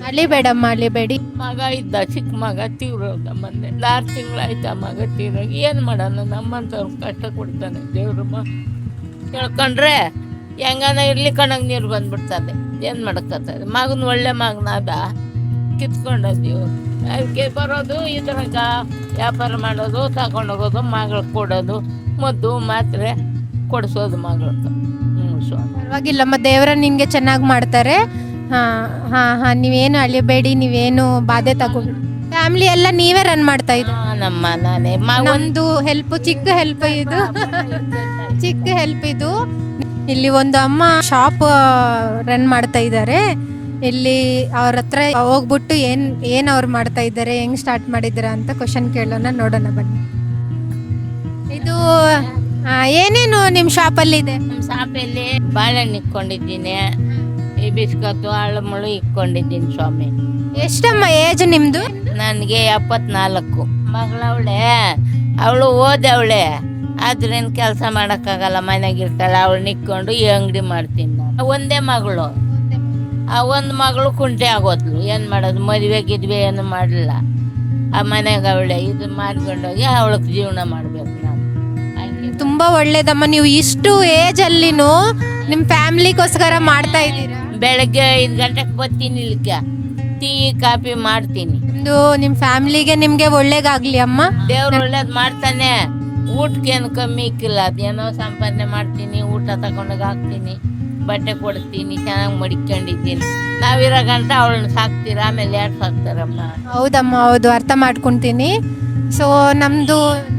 ಅಳಿಬೇಡಮ್ಮ, ಅಳಿಬೇಡಿ. ಮಗ ಇದ್ದ, ಚಿಕ್ಕ ಮಗ ತೀವ್ರೋದ ಮೊನ್ನೆ 6 ತಿಂಗಳಾಯ್ತು. ಆ ಮಗ ತೀರೋಗಿ ಏನು ಮಾಡೋಣ, ನಮ್ಮಂಥವ್ರು ಕಷ್ಟ ಕೊಡ್ತಾನೆ ದೇವ್ರು. ಕೇಳ್ಕೊಂಡ್ರೆ ಹೆಂಗನ ಇರ್ಲಿ ಕಣಂಗೆ ನೀರು ಬಂದ್ಬಿಡ್ತದೆ. ಏನು ಮಾಡೋಕ್ಕತ್ತದೆ? ಮಗನ ಒಳ್ಳೆ ಮಗನಾದ ಕಿತ್ಕೊಂಡದ್ದೀವಿ. ಅದಕ್ಕೆ ಬರೋದು ಇದ್ರಾಗ ವ್ಯಾಪಾರ ಮಾಡೋದು, ತಗೊಂಡೋಗೋದು, ಮಗಳು ಕೊಡೋದು, ಮದ್ದು ಮಾತ್ರೆ ಕೊಡಿಸೋದು ಮಗಳು. ಪರವಾಗಿಲ್ಲಮ್ಮ, ದೇವರ ನಿನ್ಗೆ ಚೆನ್ನಾಗಿ ಮಾಡ್ತಾರೆ. ಹಾ ಹಾ ಹಾ, ನೀವೇನು ಅಳಿಬೇಡಿ, ನೀವೇನು ಬಾಧೆ ತಗೋಬೇಡಿ. ಫ್ಯಾಮಿಲಿ ಎಲ್ಲ ನೀವೇ ರನ್ ಮಾಡ್ತಾ ಇದ್ದೀರಾ? ನಾನೇ ಒಂದು ಹೆಲ್ಪ್, ಚಿಕ್ಕ ಹೆಲ್ಪ್ ಇದು, ಚಿಕ್ಕ ಹೆಲ್ಪ್ ಇದು. ಇಲ್ಲಿ ಒಂದು ಅಮ್ಮ ಶಾಪ್ ರನ್ ಮಾಡ್ತಾ ಇದ್ದಾರೆ. ಇಲ್ಲಿ ಅವ್ರ ಹತ್ರ ಹೋಗ್ಬಿಟ್ಟು ಏನ್ ಅವ್ರು ಮಾಡ್ತಾ ಇದ್ದಾರೆ, ಹೆಂಗ್ ಸ್ಟಾರ್ಟ್ ಮಾಡಿದ್ದೀರಾ ಅಂತ ಕ್ವಶನ್ ಕೇಳೋಣ, ನೋಡೋಣ ಬನ್ನಿ. ಇದು ಏನೇನು ನಿಮ್ಮ ಶಾಪಲ್ಲಿ ಇದೆ? ನಮ್ಮ ಶಾಪಲ್ಲಿ ಬಾಳೆಹಣ್ಣು ಇಕ್ಕೊಂಡಿದ್ದೀನಿ, ಈ ಬಿಸ್ಕತ್ತು ಅಳಮುಳು ಇಕ್ಕೊಂಡಿದ್ದೀನಿ ಸ್ವಾಮಿ. ಎಷ್ಟಮ್ಮ ಏಜ್ ನಿಮ್ದು? ನನಗೆ 74. ಮಗಳವಳೆ, ಅವಳು ಓದವಳೆ, ಆದ್ರೇನು ಕೆಲಸ ಮಾಡೋಕ್ಕಾಗಲ್ಲ, ಮನೆಗಿರ್ತಾಳೆ. ಅವಳು ನಿಕ್ಕೊಂಡು ಈ ಅಂಗಡಿ ಮಾಡ್ತೀನಿ ನಾನು. ಒಂದೇ ಮಗಳು, ಆ ಒಂದು ಮಗಳು ಕುಂಟೆ ಆಗೋದ್ಲು. ಏನು ಮಾಡೋದು, ಮದುವೆ ಗಿದ್ವೆ ಏನು ಮಾಡಲಿಲ್ಲ. ಆ ಮನೆಗೆ ಅವಳೆ ಇದು ಮಾಡ್ಕೊಂಡೋಗಿ ಅವಳಿಗೆ ಜೀವನ ಮಾಡ್ಬೇಕು ನಾನು. ತುಂಬಾ ಒಳ್ಳೇದಮ್ಮ, ನೀವು ಇಷ್ಟು ಏಜ್ ಅಲ್ಲಿನೂ ನಿಮ್ ಫ್ಯಾಮಿಲಿಗೋಸ್ಕರ ಮಾಡ್ತಾ ಇದ್ದೀರಾ. ಬೆಳಗ್ಗೆ 5 ಗಂಟೆಗೆ ಬರ್ತೀನಿ, ಇಲ್ಲಿಗೆ ಟೀ ಕಾಫಿ ಮಾಡ್ತೀನಿ. ನಿಮ್ ಫ್ಯಾಮಿಲಿಗೆ ನಿಮ್ಗೆ ಒಳ್ಳೇದಾಗ್ಲಿ ಅಮ್ಮ. ದೇವ್ರು ಒಳ್ಳೇದ್ ಮಾಡ್ತಾನೆ. ಊಟಕ್ಕೇನು ಕಮ್ಮಿ ಇಕ್ಕಿಲ್ಲ, ಅದೇನೋ ಸಂಪಾದನೆ ಮಾಡ್ತೀನಿ, ಊಟ ತಗೊಂಡೋಗಿ ಹಾಕ್ತೀನಿ, ಬಟ್ಟೆ ಕೊಡ್ತೀನಿ, ಚೆನ್ನಾಗಿ ಮಡಿಕೊಂಡಿದ್ದೀನಿ. ನಾವಿರೋ ಗಂಟ ಅವಳನ್ನ ಸಾಕ್ತೀರ, ಆಮೇಲೆ ಯಾರು ಸಾಕ್ತಾರಮ್ಮ? ಹೌದಮ್ಮ, ಹೌದು, ಅರ್ಥ ಮಾಡ್ಕೊಂತೀನಿ. ಸೊ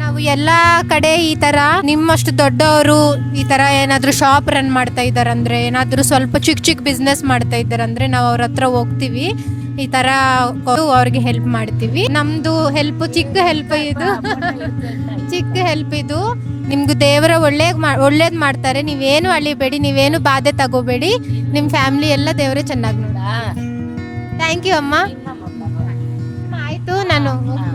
ನಾವು ಎಲ್ಲ ಕಡೆ ಈ ತರ ನಿಮ್ಮಷ್ಟು ದೊಡ್ಡವರು ಈ ತರ ಏನಾದ್ರು ಶಾಪ್ ರನ್ ಮಾಡ್ತಾ ಇದ್ದಾರಂದ್ರೆ, ಏನಾದ್ರು ಸ್ವಲ್ಪ ಚಿಕ್ಕ ಬಿಸ್ನೆಸ್ ಮಾಡ್ತಾ ಇದ್ದಾರಂದ್ರೆ ನಾವು ಅವ್ರ ಹತ್ರ ಹೋಗ್ತೀವಿ, ಈ ತರ ಅವ್ರಿಗೆ ಹೆಲ್ಪ್ ಮಾಡ್ತೀವಿ. ನಮ್ದು ಹೆಲ್ಪ್ ಚಿಕ್ಕ ಹೆಲ್ಪ್ ಇದು, ಚಿಕ್ಕ ಹೆಲ್ಪ್ ಇದು. ನಿಮ್ಗೂ ದೇವರ ಒಳ್ಳೇದ್ ಮಾಡ್ತಾರೆ. ನೀವೇನು ಅಳಿಬೇಡಿ, ನೀವೇನು ಬಾಧೆ ತಗೋಬೇಡಿ. ನಿಮ್ ಫ್ಯಾಮಿಲಿ ಎಲ್ಲ ದೇವರೇ ಚೆನ್ನಾಗಿ ನೋಡ. ಥ್ಯಾಂಕ್ ಯು ಅಮ್ಮ. ಆಯ್ತು, ನಾನು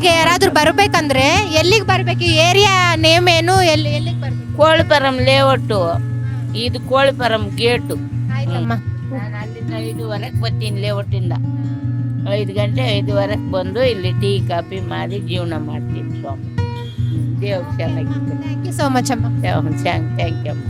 ಯಾರಾದ್ರೂ ಬರ್ಬೇಕಂದ್ರೆ ಎಲ್ಲಿಗೆ ಬರ್ಬೇಕು? ಏರಿಯಾ ನೇಮ್ ಏನು? ಎಲ್ಲಿಗೆ ಬರ್ಬೇಕು? ಕೋಳಿಪರಂ ಲೇಔಟು, ಇದು ಕೋಳಿಪರಂ ಗೇಟು. ಆಯ್ತಮ್ಮ, ನಾನು ಅಲ್ಲಿಂದ 5:15 ಬರ್ತೀನಿ ಲೇಔಟಿಂದ. 5 ಗಂಟೆ 5:15 ಬಂದು ಇಲ್ಲಿ ಟೀ ಕಾಫಿ ಮಾಡಿ ಜೀವನ ಮಾಡ್ತೀನಿ ಸ್ವಾಮಿ. ದೇವ್ರು ಚೆನ್ನಾಗಿತ್ತು. ಥ್ಯಾಂಕ್ ಯು ಸೋ ಮಚ್ ಅಮ್ಮ. ಥ್ಯಾಂಕ್ ಯು ಅಮ್ಮ.